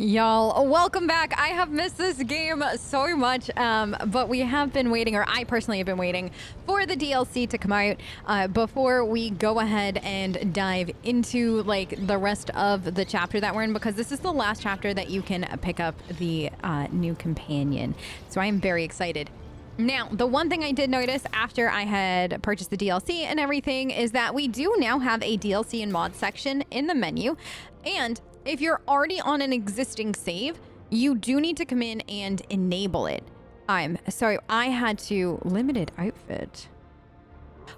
Y'all, welcome back. I have missed this game so much, but we have been waiting, or I personally have been waiting for the DLC to come out before we go ahead and dive into like the rest of the chapter that we're in, because this is the last chapter that you can pick up the new companion. So I am very excited. Now, the one thing I did notice after I had purchased the DLC and everything is that we do now have a DLC and mod section in the menu, and if you're already on an existing save, you do need to come in and enable it. So I had to limited outfit.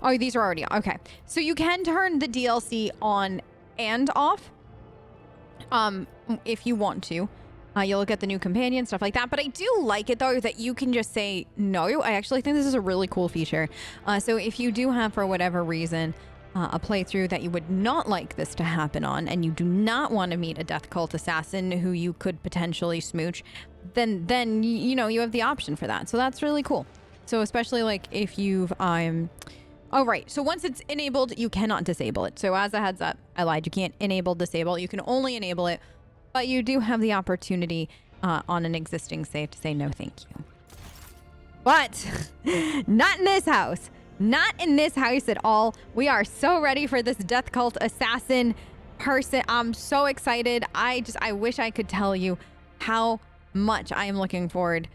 Oh, these are already okay. So you can turn the DLC on and off, if you want to. You'll look at the new companion, stuff like that. But I do like it, though, that you can just say no. I actually think this is a really cool feature. So if you do have, for whatever reason, a playthrough that you would not like this to happen on, and you do not want to meet a death cult assassin who you could potentially smooch, then you know, you have the option for that. So that's really cool. So especially like if you've oh right, so once it's enabled, you cannot disable it. So as a heads up, I lied, you can't enable disable. You can only enable it, but you do have the opportunity on an existing save to say no thank you. But not in this house. Not in this house at all. We are so ready for this death cult assassin person. I'm so excited. I wish I could tell you how much I am looking forward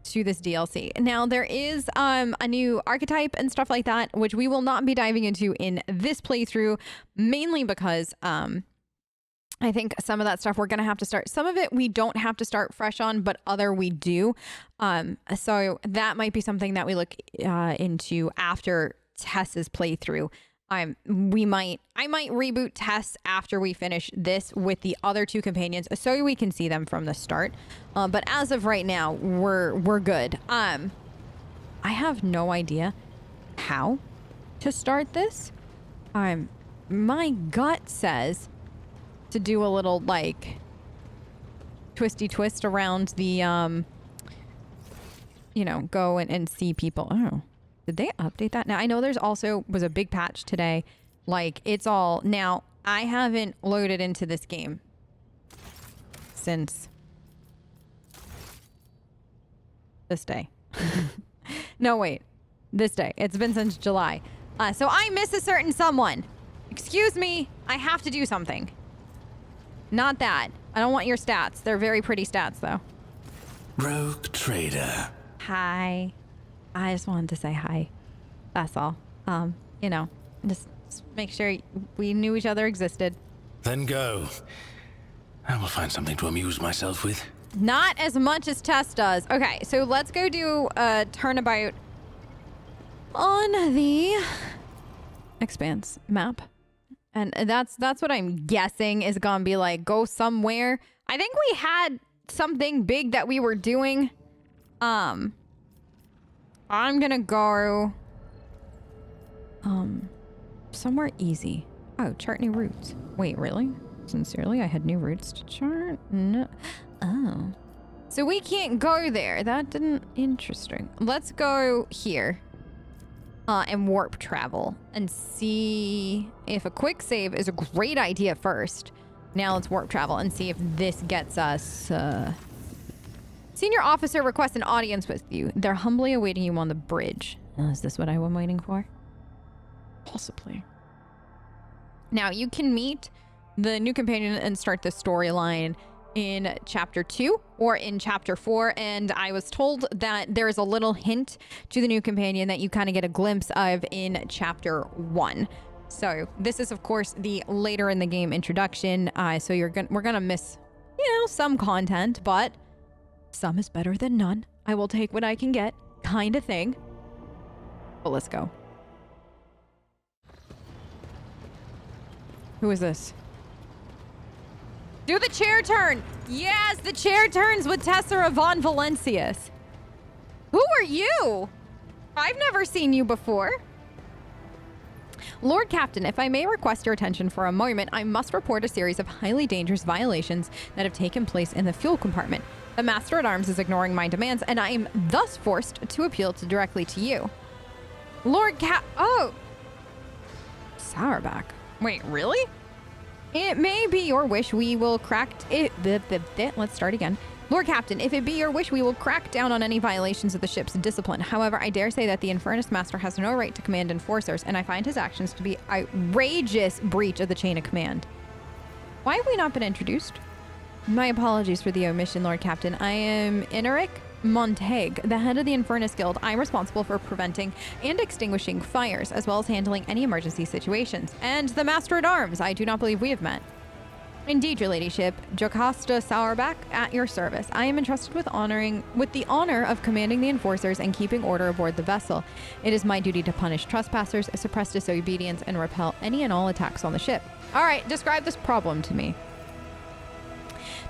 to this DLC. Now, there is a new archetype and stuff like that, which we will not be diving into in this playthrough, mainly because I think some of that stuff we're going to have to start. Some of it we don't have to start fresh on, but other we do. So that might be something that we look into after Tess's playthrough. I might reboot Tess after we finish this with the other two companions so we can see them from the start. But as of right now, we're good. I have no idea how to start this. My gut says to do a little like twisty twist around the you know, go and see people. Oh, did they update that? Now I know there's also was a big patch today. Like it's all now. I haven't loaded into this game since this day. No, wait, this day. It's been since July. So I miss a certain someone. Excuse me, I have to do something. Not that. I don't want your stats. They're very pretty stats, though. Rogue Trader. Hi. I just wanted to say hi. That's all. You know, just make sure we knew each other existed. Then go. I will find something to amuse myself with. Not as much as Tess does. Okay, so let's go do a turnabout on the Expanse map. And that's what I'm guessing is gonna be like, go somewhere. I think we had something big that we were doing. I'm gonna go somewhere easy. Oh, chart new routes. Wait, really? Sincerely, I had new routes to chart? No. Oh. So we can't go there. That didn't... Interesting. Let's go here. And warp travel and see if a quick save is a great idea first. Now let's warp travel and see if this gets us. Senior officer requests an audience with you. They're humbly awaiting you on the bridge. Is this what I'm waiting for? Possibly. Now you can meet the new companion and start the storyline in chapter 2 or in chapter 4, and I was told that there's a little hint to the new companion that you kind of get a glimpse of in chapter 1. So this is of course the later in the game introduction, so we're gonna miss, you know, some content, but some is better than none. I will take what I can get, kind of thing. But let's go. Who is this? Do the chair turn! Yes, the chair turns with Tessera von Valencius. Who are you? I've never seen you before. Lord Captain, if I may request your attention for a moment, I must report a series of highly dangerous violations that have taken place in the fuel compartment. The Master-at-Arms is ignoring my demands, and I am thus forced to appeal directly to you. Lord Oh! Sourback. Wait, really? It may be your wish we will crack... Let's start again. Lord Captain, if it be your wish, we will crack down on any violations of the ship's discipline. However, I dare say that the Infernus Master has no right to command enforcers, and I find his actions to be outrageous breach of the chain of command. Why have we not been introduced? My apologies for the omission, Lord Captain. I am Inaric Montag, the head of the Infernus Guild. I'm responsible for preventing and extinguishing fires, as well as handling any emergency situations. And the Master at Arms, I do not believe we have met. Indeed, your ladyship, Jocasta Sauerback, at your service. I am entrusted with the honor of commanding the enforcers and keeping order aboard the vessel. It is my duty to punish trespassers, suppress disobedience, and repel any and all attacks on the ship. All right, describe this problem to me.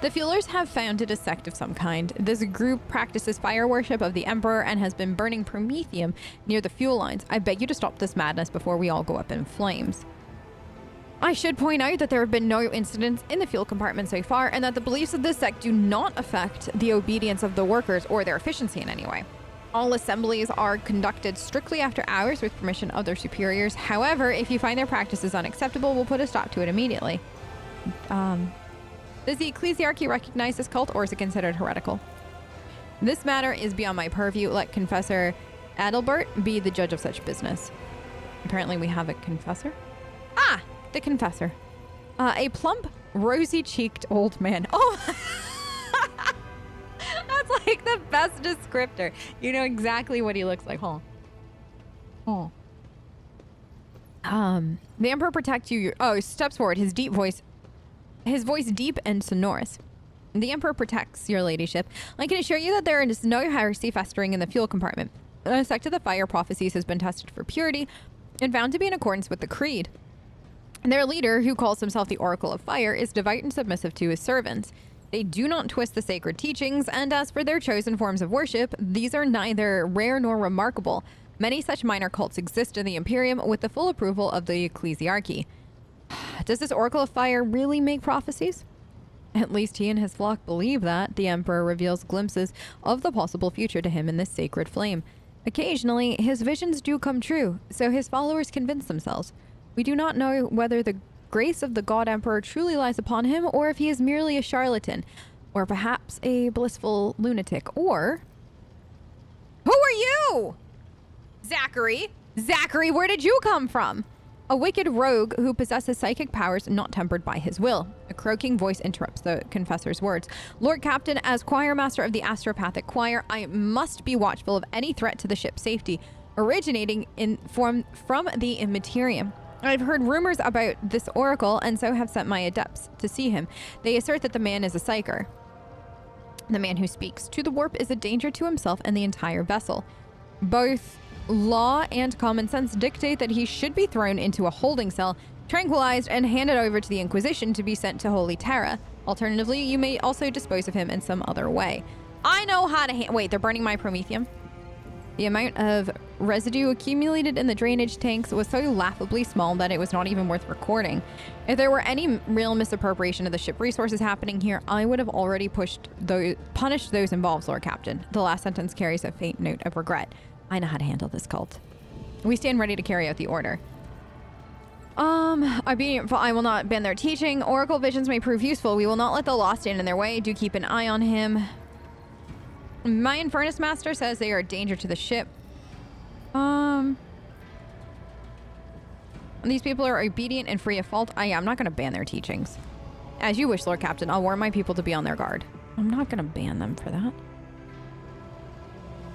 The Fuelers have founded a sect of some kind. This group practices fire worship of the Emperor and has been burning promethium near the fuel lines. I beg you to stop this madness before we all go up in flames. I should point out that there have been no incidents in the fuel compartment so far, and that the beliefs of this sect do not affect the obedience of the workers or their efficiency in any way. All assemblies are conducted strictly after hours with permission of their superiors. However, if you find their practices unacceptable, we'll put a stop to it immediately. Does the ecclesiarchy recognize this cult, or is it considered heretical? This matter is beyond my purview. Let Confessor Adalbert be the judge of such business. Apparently we have a confessor. Ah! The confessor. A plump, rosy-cheeked old man. Oh! That's like the best descriptor. You know exactly what he looks like, huh? Oh. The Emperor protects you. Oh, he steps forward. His voice deep and sonorous. The Emperor protects your ladyship. I can assure you that there is no heresy festering in the fuel compartment. The sect of the fire prophecies has been tested for purity and found to be in accordance with the creed. Their leader, who calls himself the Oracle of Fire, is devout and submissive to his servants. They do not twist the sacred teachings, and as for their chosen forms of worship, these are neither rare nor remarkable. Many such minor cults exist in the Imperium with the full approval of the ecclesiarchy. Does this Oracle of Fire really make prophecies? At least he and his flock believe that. The Emperor reveals glimpses of the possible future to him in this sacred flame. Occasionally, his visions do come true, so his followers convince themselves. We do not know whether the grace of the God Emperor truly lies upon him, or if he is merely a charlatan, or perhaps a blissful lunatic, or... Who are you? Zachary? Zachary, where did you come from? A wicked rogue who possesses psychic powers not tempered by his will. A croaking voice interrupts the confessor's words. Lord Captain, as choir master of the Astropathic Choir, I must be watchful of any threat to the ship's safety, originating from the Immaterium. I've heard rumors about this oracle, and so have sent my adepts to see him. They assert that the man is a Psyker. The man who speaks to the warp is a danger to himself and the entire vessel. Both law and common sense dictate that he should be thrown into a holding cell, tranquilized, and handed over to the Inquisition to be sent to Holy Terra. Alternatively, you may also dispose of him in some other way. I know how to wait, they're burning my promethium? The amount of residue accumulated in the drainage tanks was so laughably small that it was not even worth recording. If there were any real misappropriation of the ship resources happening here, I would have already punished those involved, Lord Captain. The last sentence carries a faint note of regret. I know how to handle this cult. We stand ready to carry out the order. I will not bend their teaching. Oracle visions may prove useful. We will not let the law stand in their way. Do keep an eye on him. My Infernus Master says they are a danger to the ship. These people are obedient and free of fault. I'm not going to ban their teachings. As you wish, Lord Captain. I'll warn my people to be on their guard. I'm not going to ban them for that.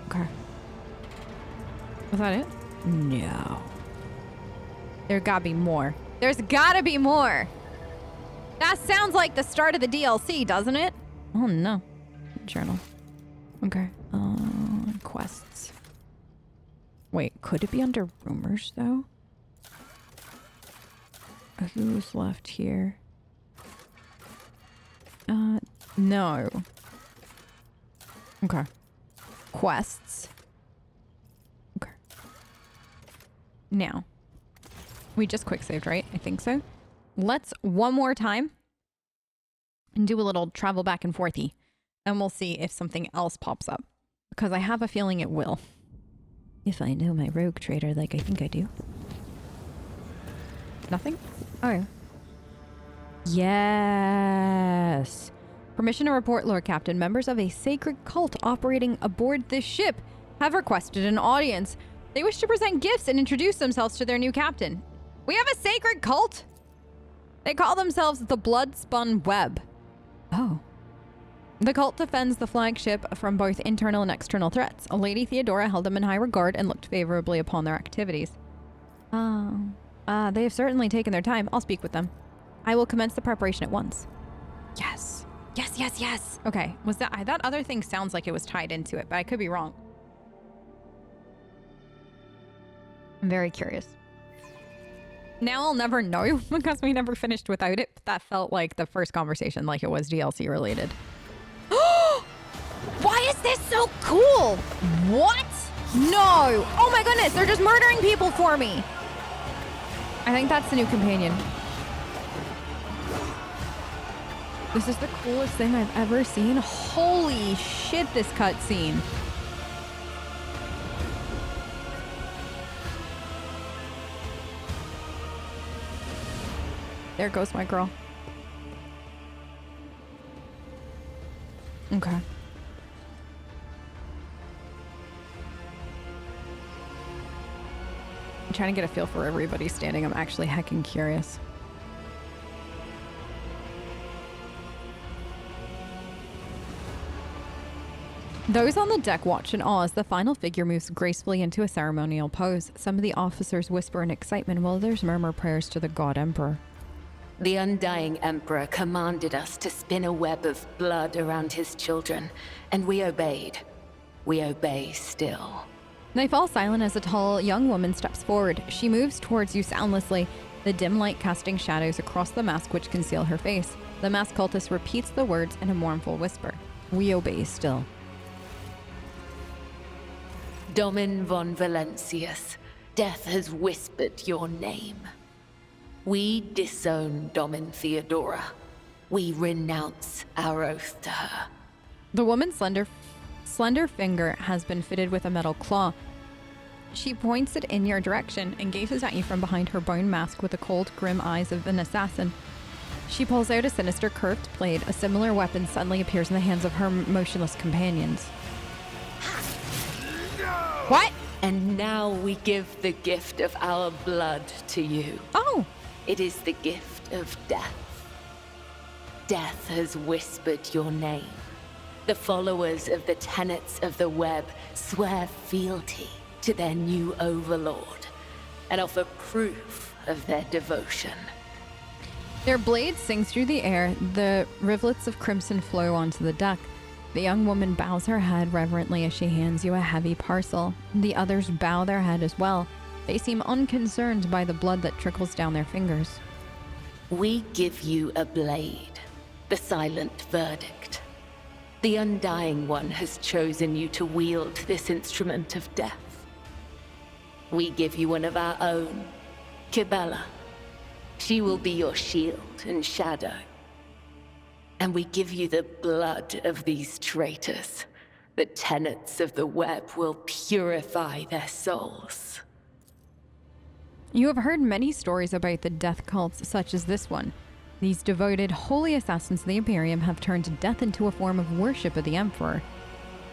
Okay. Was that it? No. There gotta be more. There's gotta be more. That sounds like the start of the DLC, doesn't it? Oh, no. Journal. Okay. Quests. Wait, could it be under rumors, though? Who's left here? No. Okay. Quests. Okay. Now. We just quick saved, right? I think so. Let's one more time and do a little travel back and forthy. And we'll see if something else pops up. Because I have a feeling it will. If I know my rogue trader like I think I do. Nothing? Oh. Yes. Permission to report, Lord Captain. Members of a sacred cult operating aboard this ship have requested an audience. They wish to present gifts and introduce themselves to their new captain. We have a sacred cult? They call themselves the Blood-Spun Web. Oh. The cult defends the flagship from both internal and external threats. Lady Theodora held them in high regard and looked favorably upon their activities. They have certainly taken their time. I'll speak with them. I will commence the preparation at once. Yes. Yes. Okay, was that other thing sounds like it was tied into it, but I could be wrong. I'm very curious. Now I'll never know because we never finished without it. But that felt like the first conversation, like it was DLC related. Why is this so cool? What? No. Oh my goodness, they're just murdering people for me. I think that's the new companion. This is the coolest thing I've ever seen. Holy shit, this cutscene. There goes my girl. Okay. I'm trying to get a feel for everybody standing. I'm actually heckin' curious. Those on the deck watch in awe as the final figure moves gracefully into a ceremonial pose. Some of the officers whisper in excitement while others murmur prayers to the God Emperor. The Undying Emperor commanded us to spin a web of blood around his children, and we obeyed. We obey still. They fall silent as a tall young woman steps forward. She moves towards you soundlessly, the dim light casting shadows across the mask which conceal her face. The masked cultist repeats the words in a mournful whisper. We obey still. Domin von Valentius, death has whispered your name. We disown Domin Theodora. We renounce our oath to her. The woman's slender finger has been fitted with a metal claw. She points it in your direction and gazes at you from behind her bone mask with the cold, grim eyes of an assassin. She pulls out a sinister curved blade. A similar weapon suddenly appears in the hands of her motionless companions. What? And now we give the gift of our blood to you. Oh. It is the gift of death. Death has whispered your name. The followers of the tenets of the web swear fealty to their new overlord and offer proof of their devotion. Their blades sing through the air. The rivulets of crimson flow onto the deck. The young woman bows her head reverently as she hands you a heavy parcel. The others bow their head as well. They seem unconcerned by the blood that trickles down their fingers. We give you a blade, the silent verdict. The Undying One has chosen you to wield this instrument of death. We give you one of our own, Kibellah. She will be your shield and shadow. And we give you the blood of these traitors. The tenets of the web will purify their souls. You have heard many stories about the death cults such as this one. These devoted, holy assassins of the Imperium have turned death into a form of worship of the Emperor.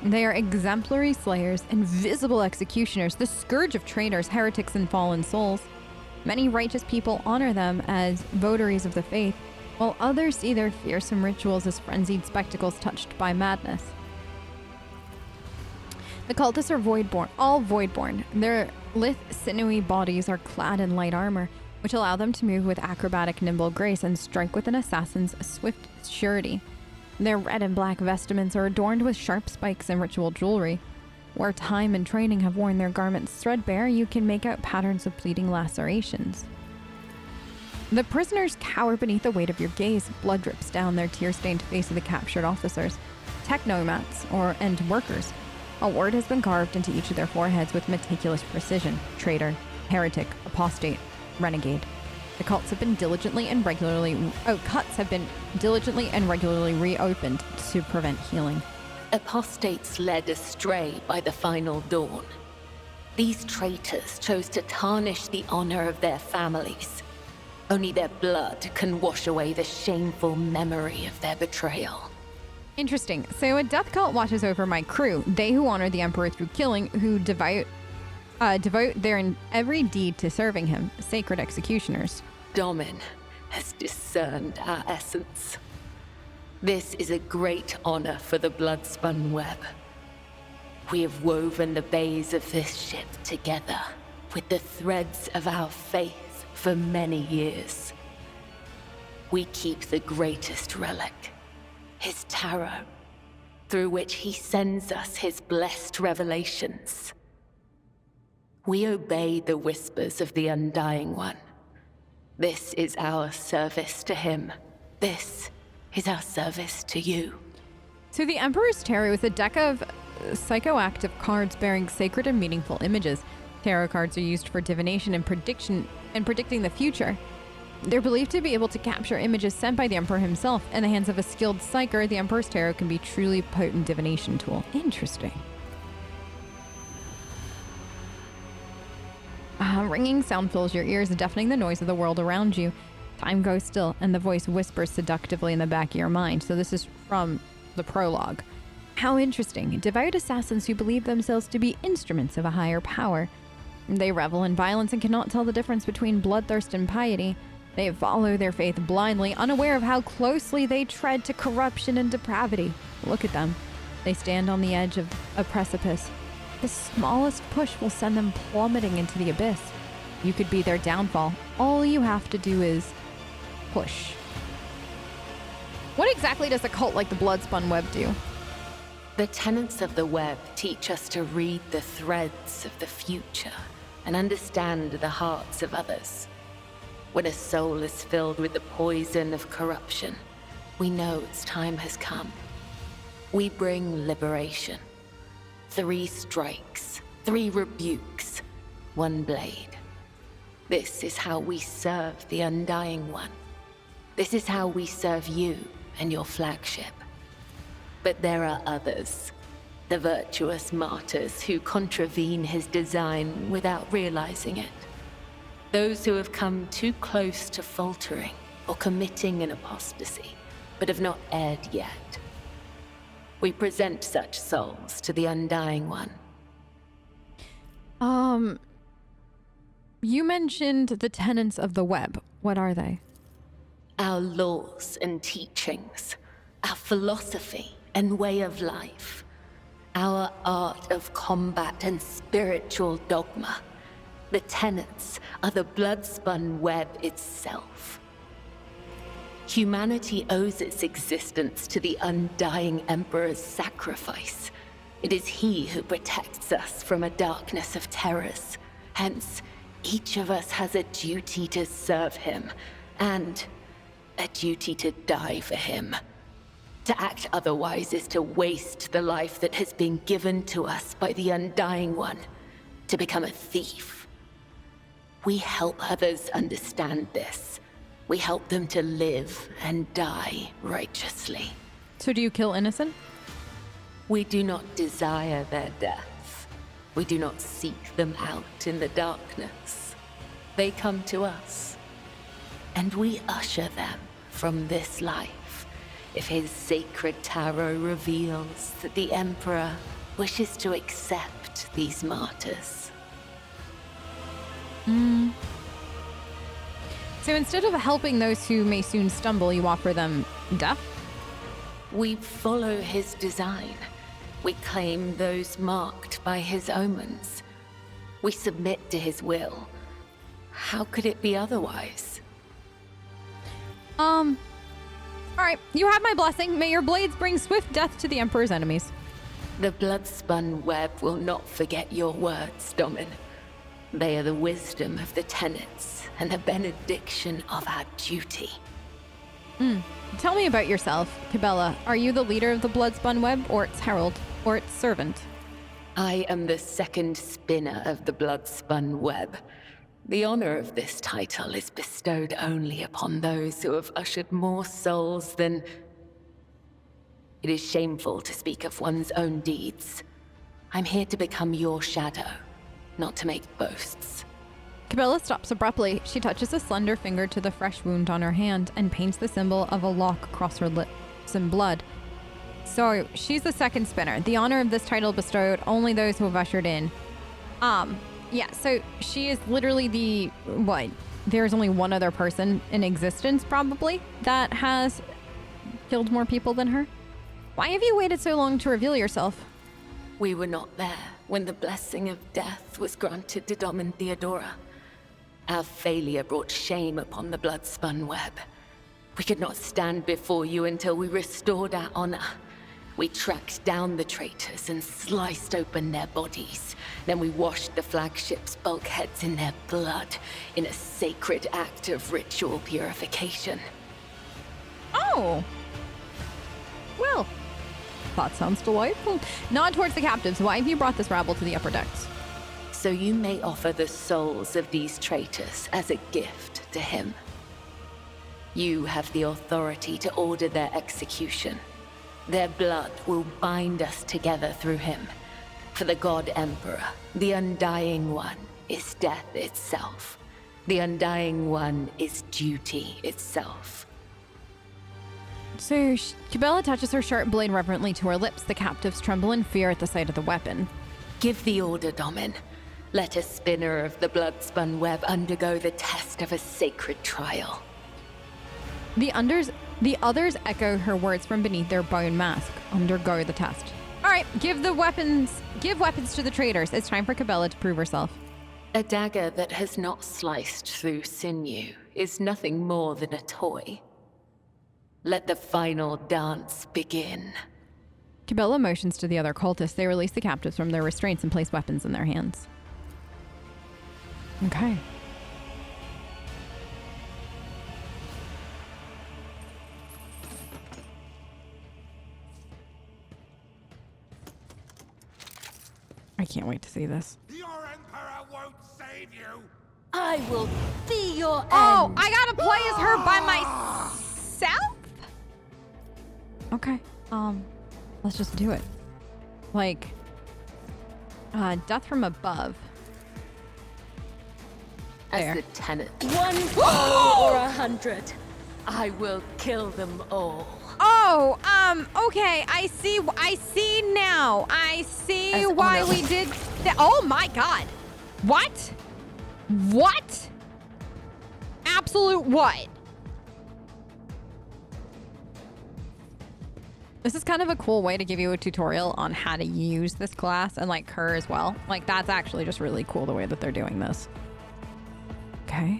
They are exemplary slayers, invisible executioners, the scourge of traitors, heretics, and fallen souls. Many righteous people honor them as votaries of the faith, while others see their fearsome rituals as frenzied spectacles touched by madness. The cultists are all voidborn. Their lithe, sinewy bodies are clad in light armor, which allow them to move with acrobatic, nimble grace and strike with an assassin's swift surety. Their red and black vestments are adorned with sharp spikes and ritual jewelry. Where time and training have worn their garments threadbare, you can make out patterns of bleeding lacerations. The prisoners cower beneath the weight of your gaze. Blood drips down their tear-stained face of the captured officers, technomats and workers. A word has been carved into each of their foreheads with meticulous precision: traitor, heretic, apostate, renegade. The cuts have been diligently and regularly reopened to prevent healing. Apostates led astray by the final dawn. These traitors chose to tarnish the honor of their families. Only their blood can wash away the shameful memory of their betrayal. Interesting. So a death cult watches over my crew. They who honor the Emperor through killing, who devote their every deed to serving him. Sacred executioners. Domin has discerned our essence. This is a great honor for the blood-spun web. We have woven the bays of this ship together with the threads of our faith for many years. We keep the greatest relic, his tarot, through which he sends us his blessed revelations. We obey the whispers of the Undying One. This is our service to him. This is our service to you. So the Emperor's Tarot is a deck of psychoactive cards bearing sacred and meaningful images. Tarot cards are used for divination and predicting the future. They're believed to be able to capture images sent by the Emperor himself. In the hands of a skilled Psyker, the Emperor's Tarot can be a truly potent divination tool. Interesting. Ringing sound fills your ears, deafening the noise of the world around you. Time goes still, and the voice whispers seductively in the back of your mind. So this is from the prologue. How interesting. Devout assassins who believe themselves to be instruments of a higher power. They revel in violence and cannot tell the difference between bloodthirst and piety. They follow their faith blindly, unaware of how closely they tread to corruption and depravity. Look at them. They stand on the edge of a precipice. The smallest push will send them plummeting into the abyss. You could be their downfall. All you have to do is push. What exactly does a cult like the Bloodspun Web do? The tenets of the web teach us to read the threads of the future and understand the hearts of others. When a soul is filled with the poison of corruption, we know its time has come. We bring liberation. 3 strikes, 3 rebukes, 1 blade. This is how we serve the Undying One. This is how we serve you and your flagship. But there are others, the virtuous martyrs who contravene his design without realizing it. Those who have come too close to faltering or committing an apostasy, but have not erred yet. We present such souls to the Undying One. You mentioned the tenets of the web. What are they? Our laws and teachings, our philosophy and way of life, our art of combat and spiritual dogma. The tenets are the blood-spun web itself. Humanity owes its existence to the Undying Emperor's sacrifice. It is he who protects us from a darkness of terrors. Hence, each of us has a duty to serve him, and a duty to die for him. To act otherwise is to waste the life that has been given to us by the Undying One, to become a thief. We help others understand this. We help them to live and die righteously. So do you kill innocent? We do not desire their death. We do not seek them out in the darkness. They come to us, and we usher them from this life if his sacred tarot reveals that the Emperor wishes to accept these martyrs. So instead of helping those who may soon stumble, you offer them death? We follow his design. We claim those marked by his omens. We submit to his will. How could it be otherwise? All right, you have my blessing. May your blades bring swift death to the Emperor's enemies. The blood-spun web will not forget your words, Domin. They are the wisdom of the tenets and the benediction of our duty. Tell me about yourself, Kibellah. Are you the leader of the Bloodspun Web, or its herald, or its servant? I am the second spinner of the blood-spun web. The honor of this title is bestowed only upon those who have ushered more souls than... It is shameful to speak of one's own deeds. I'm here to become your shadow, not to make boasts. Kibellah stops abruptly. She touches a slender finger to the fresh wound on her hand and paints the symbol of a lock across her lips in blood. So, she's the second spinner. The honor of this title bestowed only those who have ushered in. Yeah, so she is literally there's only one other person in existence, probably, that has killed more people than her. Why have you waited so long to reveal yourself? We were not there when the blessing of death was granted to Dom and Theodora. Our failure brought shame upon the blood-spun web. We could not stand before you until we restored our honor. We tracked down the traitors and sliced open their bodies. Then we washed the flagship's bulkheads in their blood in a sacred act of ritual purification. Oh! Well, that sounds delightful. Nod towards the captives. Why have you brought this rabble to the upper decks? So you may offer the souls of these traitors as a gift to him. You have the authority to order their execution. Their blood will bind us together through him. For the God Emperor, the Undying One is death itself. The Undying One is duty itself. So, Kibellah touches her sharp blade reverently to her lips. The captives tremble in fear at the sight of the weapon. Give the order, Domin. Let a spinner of the blood-spun web undergo the test of a sacred trial. The others echo her words from beneath their bone mask. Undergo the test. All right, give weapons to the traitors. It's time for Kibellah to prove herself. A dagger that has not sliced through sinew is nothing more than a toy. Let the final dance begin. Kibellah motions to the other cultists. They release the captives from their restraints and place weapons in their hands. Okay. I can't wait to see this. Your Emperor won't save you! I will be your end! Oh, I gotta play as her by myself? Okay, let's just do it. Like, death from above. There. As the tenant. 1 or 100. I will kill them all. Oh, okay. I see now. I see As why honor. we did that. Oh my God. What? What? Absolute what? This is kind of a cool way to give you a tutorial on how to use this class and like her as well. Like that's actually just really cool the way that they're doing this. Okay.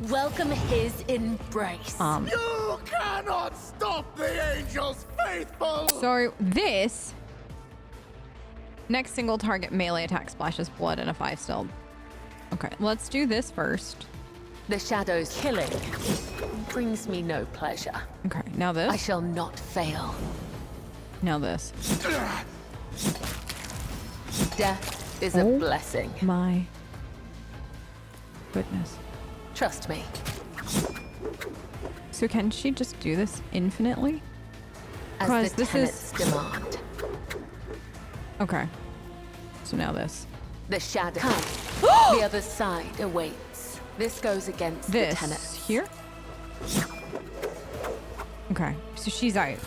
Welcome his embrace. You cannot stop the angels faithful! So this next single target melee attack splashes blood and a 5 stealth. Okay, let's do this first. The shadow's killing brings me no pleasure. Okay, now I this. shall not fail. Now this. Death is a blessing. My goodness. Trust me. So can she just do this infinitely? As 'Cause the this tenets is- demand. Okay. So now this. The shadow. Come. The other side awaits. This goes against the This tenets. here? Okay, so she's out.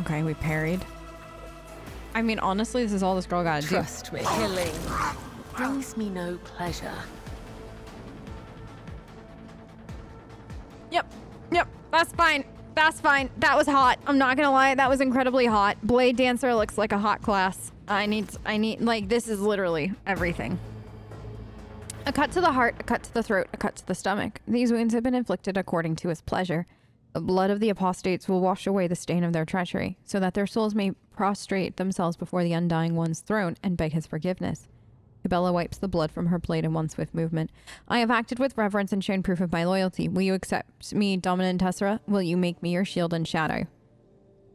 Okay, we parried. I mean, honestly, this is all this girl gotta do. Trust me. Killing brings me no pleasure. Yep, that's fine. That's fine. That was hot. I'm not gonna lie, that was incredibly hot. Blade Dancer looks like a hot class. I need, like, this is literally everything. A cut to the heart, a cut to the throat, a cut to the stomach. These wounds have been inflicted according to his pleasure. The blood of the apostates will wash away the stain of their treachery, so that their souls may prostrate themselves before the Undying One's throne and beg his forgiveness. Kibellah wipes the blood from her blade in one swift movement. I have acted with reverence and shown proof of my loyalty. Will you accept me, Dominant Tessera? Will you make me your shield and shadow?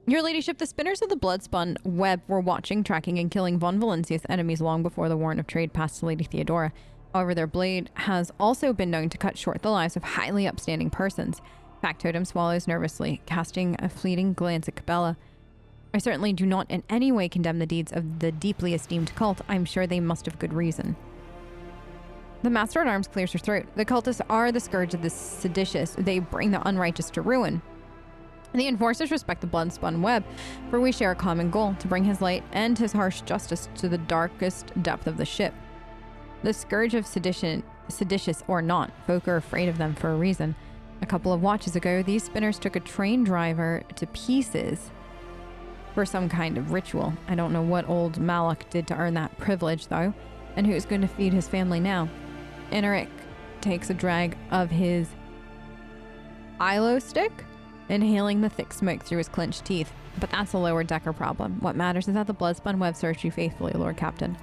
Your ladyship, the spinners of the blood-spun web were watching, tracking, and killing Von Valencia's enemies long before the warrant of trade passed to Lady Theodora. However, their blade has also been known to cut short the lives of highly upstanding persons. Factotum swallows nervously, casting a fleeting glance at Kibellah. I certainly do not in any way condemn the deeds of the deeply esteemed cult. I'm sure they must have good reason. The Master-at-Arms clears her throat. The cultists are the scourge of the seditious. They bring the unrighteous to ruin. The enforcers respect the blood-spun web, for we share a common goal, to bring his light and his harsh justice to the darkest depth of the ship. The scourge of seditious or not, folk are afraid of them for a reason. A couple of watches ago, these spinners took a train driver to pieces for some kind of ritual. I don't know what old Malak did to earn that privilege, though, and who's going to feed his family now. Enric takes a drag of his Ilo stick, inhaling the thick smoke through his clenched teeth. But that's a lower decker problem. What matters is that the blood-spun web serves you faithfully, Lord Captain.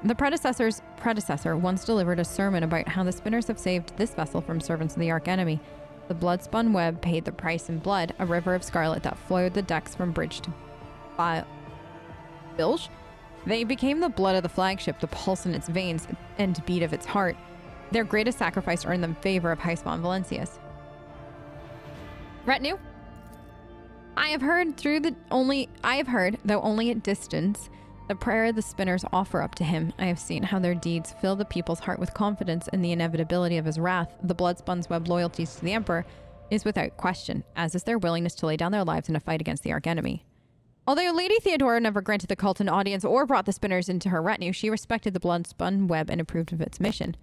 The predecessor's predecessor once delivered a sermon about how the spinners have saved this vessel from servants of the Arch-Enemy. The blood-spun web paid the price in blood, a river of scarlet that flowed the decks from bridge to bilge. They became the blood of the flagship, the pulse in its veins and beat of its heart. Their greatest sacrifice earned them favor of Heis von Valencius. Retinue. I have heard, though only at distance, the prayer the spinners offer up to him. I have seen how their deeds fill the people's heart with confidence in the inevitability of his wrath. The blood-spun's web loyalties to the Emperor is without question, as is their willingness to lay down their lives in a fight against the Arch-Enemy. Although Lady Theodora never granted the cult an audience or brought the spinners into her retinue, she respected the blood-spun web and approved of its mission.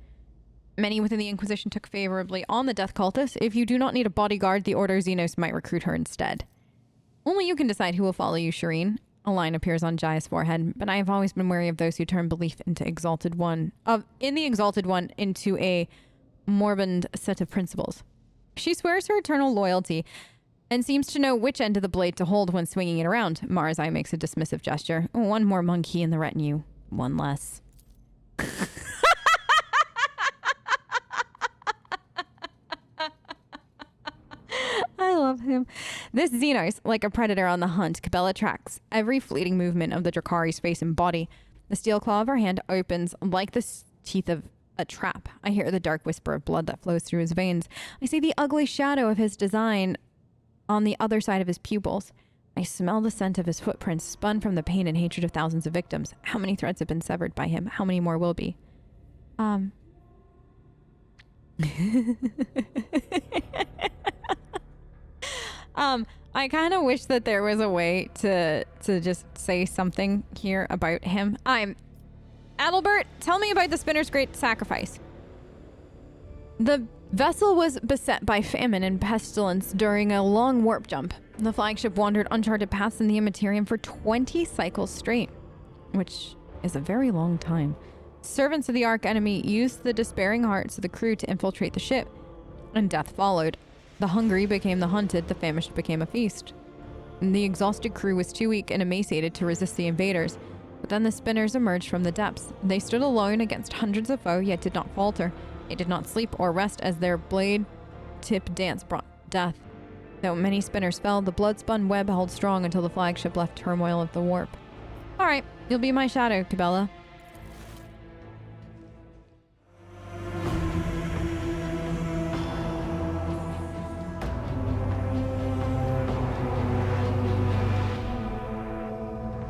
Many within the Inquisition took favorably on the death cultist. If you do not need a bodyguard, the Order Xenos might recruit her instead. Only you can decide who will follow you, Shireen. A line appears on Jai's forehead, but I have always been wary of those who turn belief in the Exalted One into a moribund set of principles. She swears her eternal loyalty and seems to know which end of the blade to hold when swinging it around. Marzai makes a dismissive gesture. One more monkey in the retinue. One less. I love him. This Xenos, like a predator on the hunt, Kibellah tracks every fleeting movement of the Drakari's face and body. The steel claw of her hand opens like the teeth of a trap. I hear the dark whisper of blood that flows through his veins. I see the ugly shadow of his design on the other side of his pupils. I smell the scent of his footprints spun from the pain and hatred of thousands of victims. How many threads have been severed by him? How many more will be? I kind of wish that there was a way to just say something here about him. Adalbert, tell me about the Spinner's Great Sacrifice. The vessel was beset by famine and pestilence during a long warp jump. The flagship wandered uncharted paths in the Immaterium for 20 cycles straight, which is a very long time. Servants of the Arch-Enemy used the despairing hearts of the crew to infiltrate the ship, and death followed. The hungry became the hunted, the famished became a feast. The exhausted crew was too weak and emaciated to resist the invaders, but then the spinners emerged from the depths. They stood alone against hundreds of foe, yet did not falter. They did not sleep or rest as their blade-tip dance brought death. Though many spinners fell, the blood-spun web held strong until the flagship left turmoil of the warp. All right, you'll be my shadow, Kibellah.